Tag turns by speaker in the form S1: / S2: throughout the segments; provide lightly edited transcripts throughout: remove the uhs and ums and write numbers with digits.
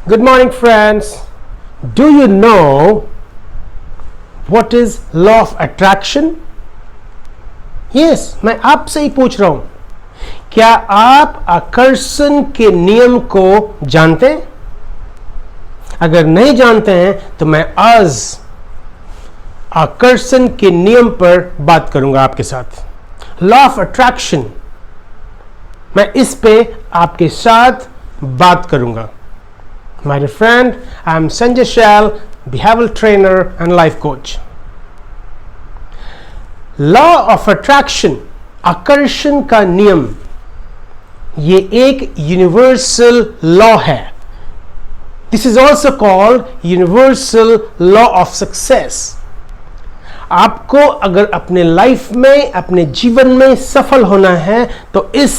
S1: Good morning, friends. Do you know what is law of attraction? Yes, मैं आपसे ही पूछ रहा हूं, क्या आप आकर्षण के नियम को जानते हैं? अगर नहीं जानते हैं तो मैं आज आकर्षण के नियम पर बात करूंगा आपके साथ। लॉ ऑफ अट्रैक्शन, मैं इस पे आपके साथ बात करूंगा। My dear friend, I am Sanjay Shal, behavioral trainer and life coach. Law of attraction, आकर्षण का नियम, ये एक यूनिवर्सल लॉ है। This is also called universal law of success. आपको अगर अपने लाइफ में, अपने जीवन में सफल होना है तो इस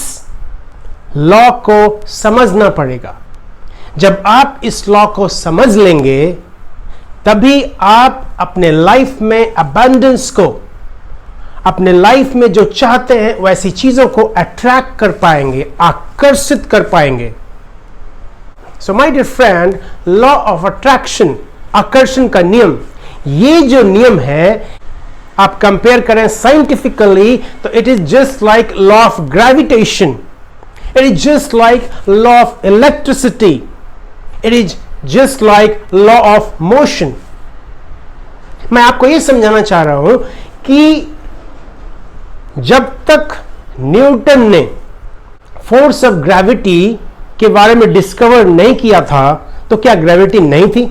S1: लॉ को समझना पड़ेगा। जब आप इस लॉ को समझ लेंगे तभी आप अपने लाइफ में अबंडेंस को, अपने लाइफ में जो चाहते हैं वैसी चीजों को अट्रैक्ट कर पाएंगे, आकर्षित कर पाएंगे। So my dear friend, law of attraction, आकर्षण का नियम, ये जो नियम है आप कंपेयर करें साइंटिफिकली तो it is just like law of gravitation, it is just like law of electricity, it is just like law of motion. मैं आपको यह समझाना चाह रहा हूं कि जब तक न्यूटन ने फोर्स ऑफ ग्रेविटी के बारे में डिस्कवर नहीं किया था तो क्या ग्रेविटी नहीं थी?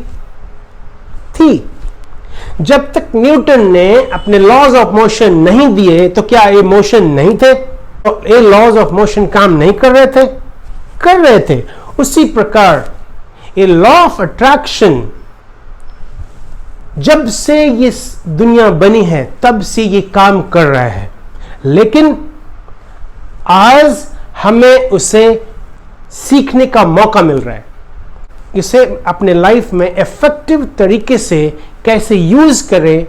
S1: जब तक न्यूटन ने अपने लॉज ऑफ मोशन नहीं दिए तो क्या ये मोशन नहीं थे? तो ये लॉज ऑफ मोशन काम नहीं कर रहे थे। उसी प्रकार ये लॉ ऑफ अट्रैक्शन जब से ये दुनिया बनी है तब से ये काम कर रहा है, लेकिन आज हमें उसे सीखने का मौका मिल रहा है। इसे अपने लाइफ में इफेक्टिव तरीके से कैसे यूज करें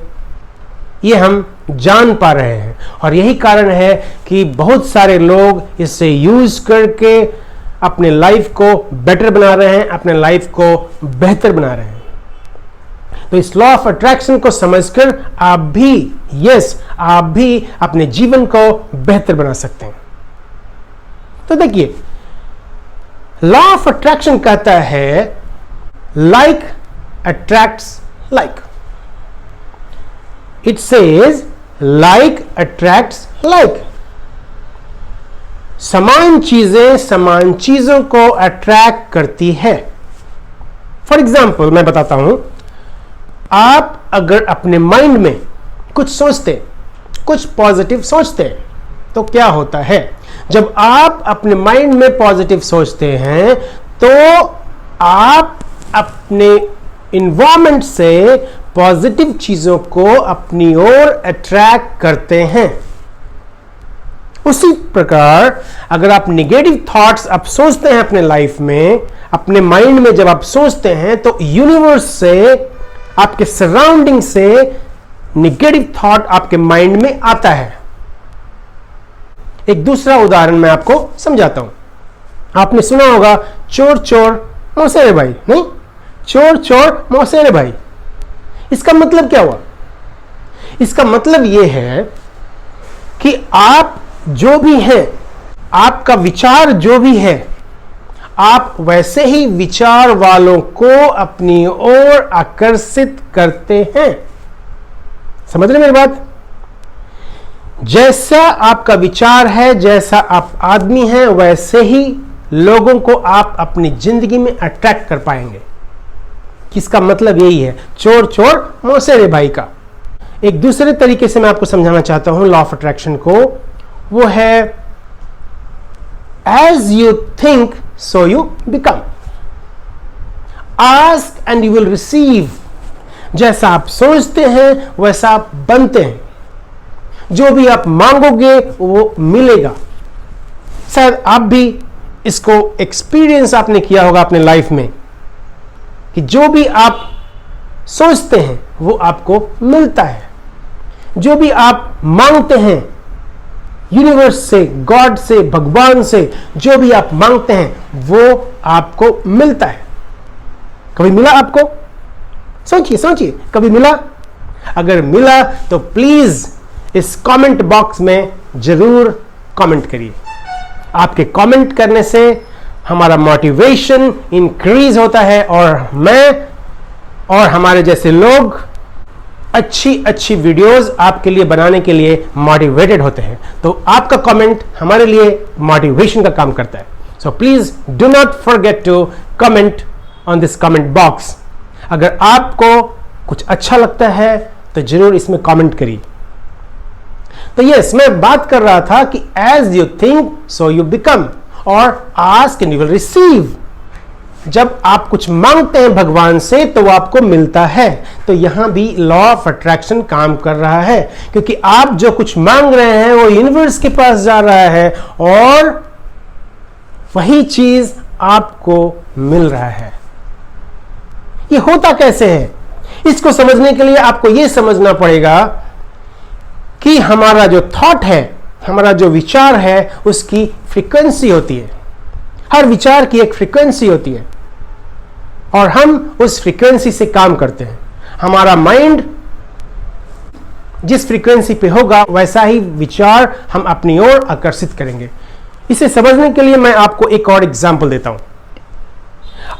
S1: ये हम जान पा रहे हैं, और यही कारण है कि बहुत सारे लोग इसे यूज करके अपने लाइफ को बेटर बना रहे हैं, अपने लाइफ को बेहतर बना रहे हैं। तो इस लॉ ऑफ अट्रैक्शन को समझकर आप भी अपने जीवन को बेहतर बना सकते हैं। तो देखिए, लॉ ऑफ अट्रैक्शन कहता है like attracts like. It says like attracts like. समान चीजें समान चीजों को अट्रैक्ट करती है। फॉर एग्जाम्पल मैं बताता हूं, आप अगर अपने माइंड में कुछ सोचते, कुछ पॉजिटिव सोचते तो क्या होता है? जब आप अपने माइंड में पॉजिटिव सोचते हैं तो आप अपने इन्वायरमेंट से पॉजिटिव चीजों को अपनी ओर अट्रैक्ट करते हैं। उसी प्रकार अगर आप नेगेटिव थॉट्स आप सोचते हैं अपने लाइफ में, अपने माइंड में जब आप सोचते हैं तो यूनिवर्स से, आपके सराउंडिंग से नेगेटिव थॉट आपके माइंड में आता है। एक दूसरा उदाहरण मैं आपको समझाता हूं। आपने सुना होगा चोर चोर मौसेरे भाई, नहीं? चोर चोर मौसेरे भाई। इसका मतलब क्या हुआ? इसका मतलब यह है कि आप जो भी है, आपका विचार जो भी है, आप वैसे ही विचार वालों को अपनी ओर आकर्षित करते हैं। समझ रहे मेरी बात? जैसा आपका विचार है, जैसा आप आदमी हैं, वैसे ही लोगों को आप अपनी जिंदगी में अट्रैक्ट कर पाएंगे। किसका मतलब यही है, चोर चोर मौसेरे भाई का। एक दूसरे तरीके से मैं आपको समझाना चाहता हूं लॉ ऑफ अट्रैक्शन को, वो है as you think so you become. Ask and you will receive. जैसा आप सोचते हैं वैसा आप बनते हैं। जो भी आप मांगोगे वो मिलेगा। शायद आप भी इसको एक्सपीरियंस आपने किया होगा अपने लाइफ में कि जो भी आप सोचते हैं वो आपको मिलता है। जो भी आप मांगते हैं यूनिवर्स से, गॉड से, भगवान से, जो भी आप मांगते हैं वो आपको मिलता है। कभी मिला आपको? सोचिए सोचिए, कभी मिला? अगर मिला तो प्लीज इस कमेंट बॉक्स में जरूर कमेंट करिए। आपके कमेंट करने से हमारा मोटिवेशन इंक्रीज होता है और मैं और हमारे जैसे लोग अच्छी अच्छी वीडियोस आपके लिए बनाने के लिए मोटिवेटेड होते हैं। तो आपका कमेंट हमारे लिए मोटिवेशन का काम करता है। So please do not forget to comment on this comment box. अगर आपको कुछ अच्छा लगता है तो जरूर इसमें कमेंट करिए। तो यस, मैं बात कर रहा था कि as you think so you become, और ask and you will receive. जब आप कुछ मांगते हैं भगवान से तो वो आपको मिलता है। तो यहां भी लॉ ऑफ अट्रैक्शन काम कर रहा है, क्योंकि आप जो कुछ मांग रहे हैं वो यूनिवर्स के पास जा रहा है और वही चीज आपको मिल रहा है। ये होता कैसे है? इसको समझने के लिए आपको यह समझना पड़ेगा कि हमारा जो थॉट है, हमारा जो विचार है, उसकी फ्रीक्वेंसी होती है। हर विचार की एक फ्रीक्वेंसी होती है और हम उस फ्रीक्वेंसी से काम करते हैं। हमारा माइंड जिस फ्रीक्वेंसी पे होगा वैसा ही विचार हम अपनी ओर आकर्षित करेंगे। इसे समझने के लिए मैं आपको एक और एग्जांपल देता हूं।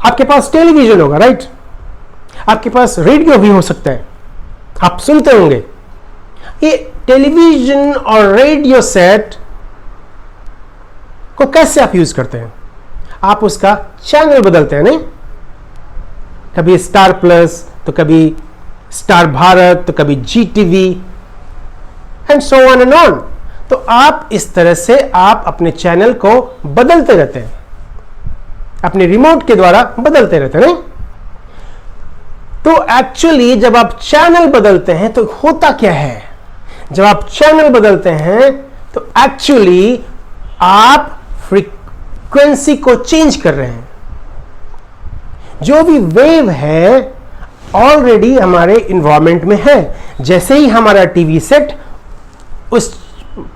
S1: आपके पास टेलीविजन होगा, राइट? आपके पास रेडियो भी हो सकता है, आप सुनते होंगे। ये टेलीविजन और रेडियो सेट को कैसे आप यूज करते हैं? आप उसका चैनल बदलते हैं, नहीं? कभी स्टार प्लस, तो कभी स्टार भारत, तो कभी Zee TV and so on and on. तो आप इस तरह से आप अपने चैनल को बदलते रहते हैं, अपने रिमोट के द्वारा बदलते रहते हैं, नहीं? तो एक्चुअली जब आप चैनल बदलते हैं तो होता क्या है? जब आप चैनल बदलते हैं तो एक्चुअली आप फ्रीक्वेंसी को चेंज कर रहे हैं। जो भी वेव है ऑलरेडी हमारे इन्वायरमेंट में है। जैसे ही हमारा टीवी सेट उस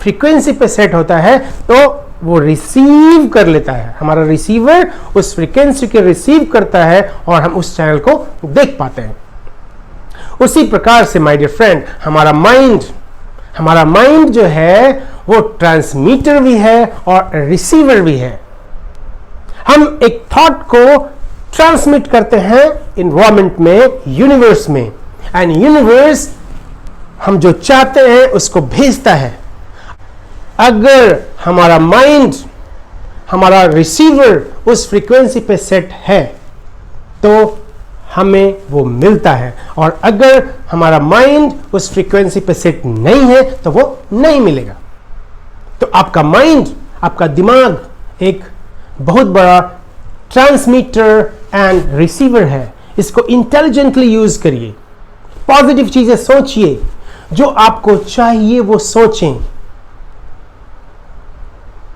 S1: फ्रीक्वेंसी पे सेट होता है तो वो रिसीव कर लेता है। हमारा रिसीवर उस फ्रीक्वेंसी के रिसीव करता है और हम उस चैनल को देख पाते हैं। उसी प्रकार से माय डियर फ्रेंड, हमारा माइंड जो है वो ट्रांसमीटर भी है और रिसीवर भी है। हम एक थॉट को ट्रांसमिट करते हैं इन्वायरमेंट में, यूनिवर्स में, एंड यूनिवर्स हम जो चाहते हैं उसको भेजता है। अगर हमारा माइंड, हमारा रिसीवर उस फ्रीक्वेंसी पे सेट है तो हमें वो मिलता है, और अगर हमारा माइंड उस फ्रीक्वेंसी पे सेट नहीं है तो वो नहीं मिलेगा। तो आपका माइंड, आपका दिमाग एक बहुत बड़ा ट्रांसमीटर एंड रिसीवर है। इसको इंटेलिजेंटली यूज करिए। पॉजिटिव चीजें सोचिए, जो आपको चाहिए वो सोचें,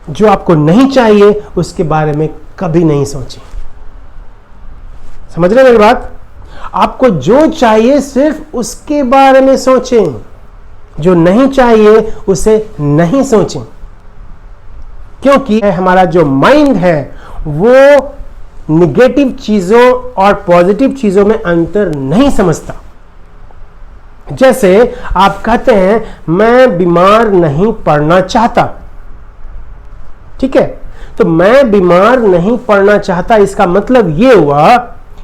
S1: जो आपको नहीं चाहिए उसके बारे में कभी नहीं सोचें। समझ रहे हैं मेरी बात? आपको जो चाहिए सिर्फ उसके बारे में सोचें, जो नहीं चाहिए उसे नहीं सोचें, क्योंकि हमारा जो माइंड है वो निगेटिव चीजों और पॉजिटिव चीजों में अंतर नहीं समझता। जैसे आप कहते हैं मैं बीमार नहीं पड़ना चाहता, ठीक है? तो मैं बीमार नहीं पड़ना चाहता, इसका मतलब यह हुआ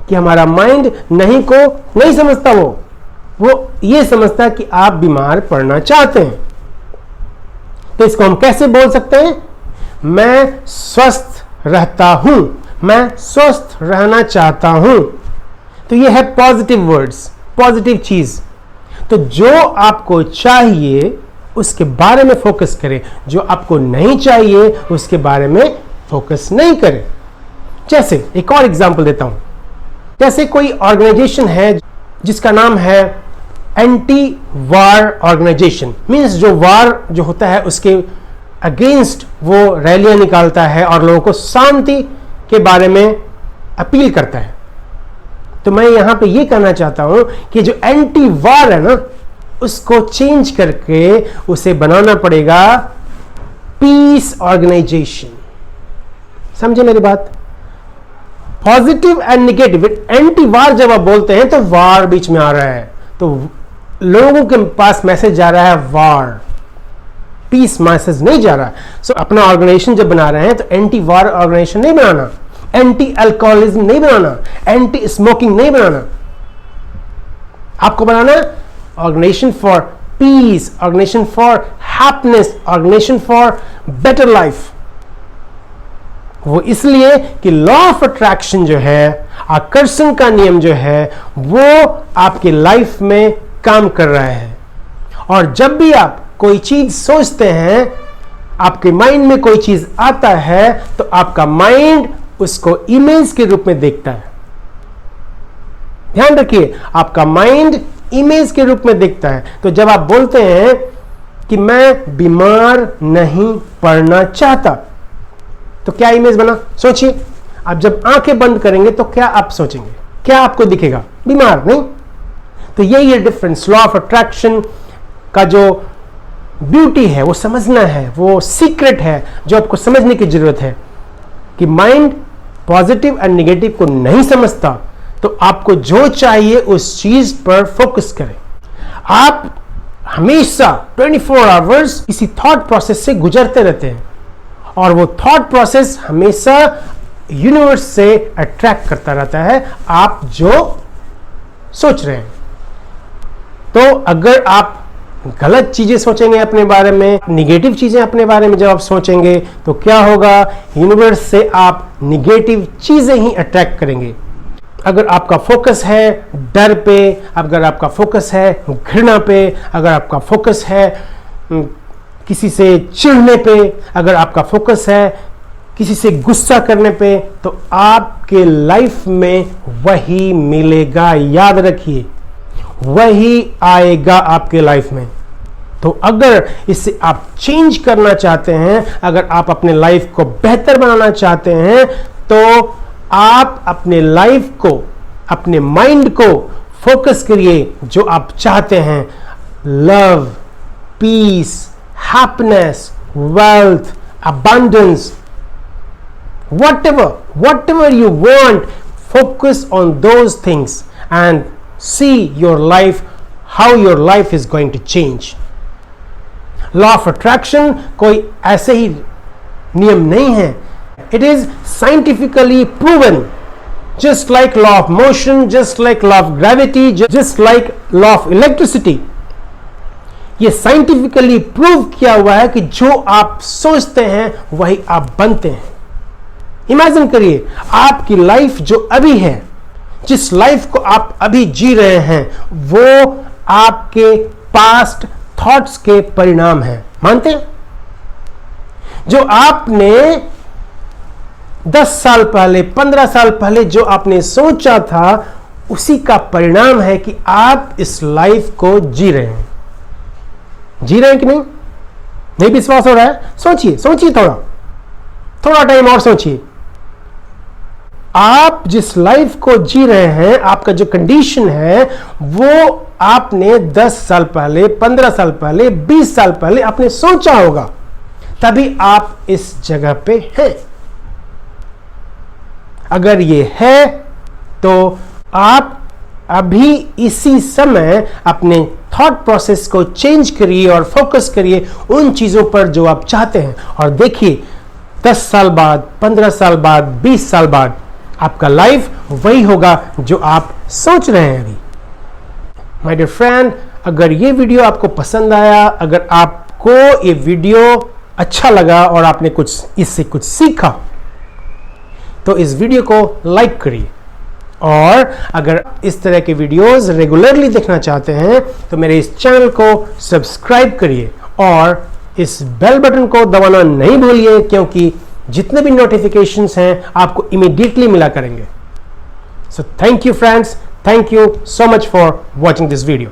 S1: कि हमारा माइंड नहीं को नहीं समझता, वो ये समझता कि आप बीमार पड़ना चाहते हैं। तो इसको हम कैसे बोल सकते हैं? मैं स्वस्थ रहता हूं, मैं स्वस्थ रहना चाहता हूं। तो ये है पॉजिटिव वर्ड्स, पॉजिटिव चीज। तो जो आपको चाहिए उसके बारे में फोकस करें, जो आपको नहीं चाहिए उसके बारे में फोकस नहीं करें। जैसे एक और एग्जांपल देता हूं। जैसे कोई ऑर्गेनाइजेशन है जिसका नाम है एंटी वार ऑर्गेनाइजेशन, मींस जो वार जो होता है उसके अगेंस्ट वो रैलियां निकालता है और लोगों को शांति के बारे में अपील करता है। तो मैं यहां पे ये कहना चाहता हूं कि जो एंटी वार है ना, उसको चेंज करके उसे बनाना पड़ेगा पीस ऑर्गेनाइजेशन। समझे मेरी बात? पॉजिटिव एंड निगेटिव, एंटी वार जब आप बोलते हैं तो वार बीच में आ रहा है, तो लोगों के पास मैसेज जा रहा है वार, पीस मैसेज नहीं जा रहा है। सो अपना ऑर्गेनाइजेशन जब बना रहे हैं तो एंटी वार ऑर्गेनाइजेशन नहीं बनाना, एंटी अल्कोहलिज्म नहीं बनाना, एंटी स्मोकिंग नहीं बनाना। आपको बनाना organisation for peace, organisation for happiness, organisation for better life. वो इसलिए कि लॉ ऑफ अट्रैक्शन जो है, आकर्षण का नियम जो है, वो आपकी लाइफ में काम कर रहा है। और जब भी आप कोई चीज सोचते हैं, आपके माइंड में कोई चीज आता है, तो आपका माइंड उसको इमेज के रूप में देखता है। ध्यान रखिए, आपका माइंड इमेज के रूप में देखता है। तो जब आप बोलते हैं कि मैं बीमार नहीं पड़ना चाहता, तो क्या इमेज बना? सोचिए, आप जब आंखें बंद करेंगे तो क्या आप सोचेंगे, क्या आपको दिखेगा? बीमार नहीं। तो यही है डिफरेंस। लॉ ऑफ अट्रैक्शन का जो ब्यूटी है वो समझना है, वो सीक्रेट है जो आपको समझने की जरूरत है कि माइंड पॉजिटिव एंड नेगेटिव को नहीं समझता, तो आपको जो चाहिए उस चीज पर फोकस करें। आप हमेशा 24 आवर्स इसी थॉट प्रोसेस से गुजरते रहते हैं, और वो थॉट प्रोसेस हमेशा यूनिवर्स से अट्रैक्ट करता रहता है आप जो सोच रहे हैं। तो अगर आप गलत चीजें सोचेंगे अपने बारे में, नेगेटिव चीजें अपने बारे में जब आप सोचेंगे, तो क्या होगा? यूनिवर्स से आप नेगेटिव चीजें ही अट्रैक्ट करेंगे। अगर आपका फोकस है डर पे, अगर आपका फोकस है घृणा पे, अगर आपका फोकस है किसी से चिढ़ने पे, अगर आपका फोकस है किसी से गुस्सा करने पे, तो आपके लाइफ में वही मिलेगा। याद रखिए, वही आएगा आपके लाइफ में। तो अगर इससे आप चेंज करना चाहते हैं, अगर आप अपने लाइफ को बेहतर बनाना चाहते हैं, तो आप अपने लाइफ को, अपने माइंड को फोकस करिए जो आप चाहते हैं। Love, peace, happiness, wealth, abundance, whatever you want, focus on those things and see your life, how your life is going to change. Law of attraction कोई ऐसे ही नियम नहीं है. It is scientifically proven, just like law of motion, just like law of gravity, just like law of electricity. ये scientifically prove किया हुआ है कि जो आप सोचते हैं वही आप बनते हैं. इमेजिन करिए, आपकी लाइफ जो अभी है, जिस लाइफ को आप अभी जी रहे हैं, वो आपके पास्ट थॉट्स के परिणाम हैं. मानते हैं? जो आपने 10 साल पहले, 15 साल पहले जो आपने सोचा था, उसी का परिणाम है कि आप इस लाइफ को जी रहे हैं. जी रहे हैं कि नहीं? नहीं विश्वास हो रहा है? सोचिए, सोचिए, थोड़ा टाइम और सोचिए. आप जिस लाइफ को जी रहे हैं, आपका जो कंडीशन है, वो आपने 10 साल पहले, 15 साल पहले, 20 साल पहले आपने सोचा होगा, तभी आप इस जगह पे हैं. अगर ये है तो आप अभी इसी समय अपने थॉट प्रोसेस को चेंज करिए और फोकस करिए उन चीजों पर जो आप चाहते हैं, और देखिए 10 साल बाद, 15 साल बाद, 20 साल बाद आपका लाइफ वही होगा जो आप सोच रहे हैं अभी. माय डियर फ्रेंड, अगर ये वीडियो आपको पसंद आया, अगर आपको ये वीडियो अच्छा लगा और आपने इससे कुछ सीखा, तो इस वीडियो को लाइक करिए. और अगर इस तरह के वीडियोस रेगुलरली देखना चाहते हैं तो मेरे इस चैनल को सब्सक्राइब करिए और इस बेल बटन को दबाना नहीं भूलिए, क्योंकि जितने भी नोटिफिकेशंस हैं आपको इमीडिएटली मिला करेंगे. So thank you friends, thank you so much for watching this video.